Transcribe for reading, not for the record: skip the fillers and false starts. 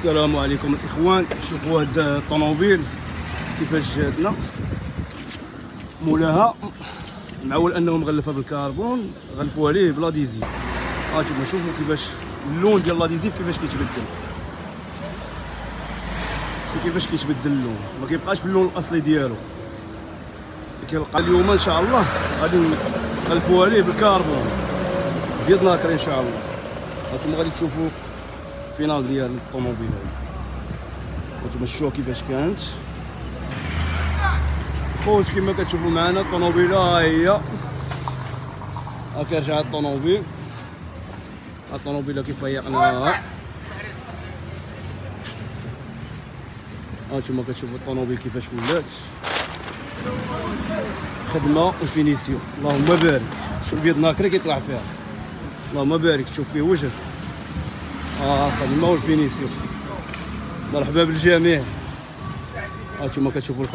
السلام عليكم الاخوان. شوفوا هاد الطوموبيل كيفاش جاتنا، مولاها معول انه مغلفه بالكربون، غلفوها ليه بلا ديزيف. هانتوما شوفوا كيفاش اللون ديال لا ديزيف كيفاش كيتبدل، شوفوا كيفاش كيتبدل اللون، ما كيبقاش في اللون الاصلي ديالو. كيلقى اليوم ان شاء الله غادي نغلفوها ليه بالكربون بيض ناكر ان شاء الله. هانتوما غادي تشوفوا الفينال ديال الطوموبيل هذا، هانتوما شوفوا كيفاش كانت خوت. كما كتشوفوا معنا الطوموبيله ها هي، ها كيرجع الطوموبيل، الطوموبيله كيف فيقناها. هانتوما كتشوفوا الطوموبيل كيفاش ولات خدمه وفينيسيون. اللهم بارك، شوف بيض ناكري كيطلع فيها، اللهم بارك. تشوف فيه وجه خدمه والفينيسيون. مرحبا بالجميع. هانتوما كتشوفوا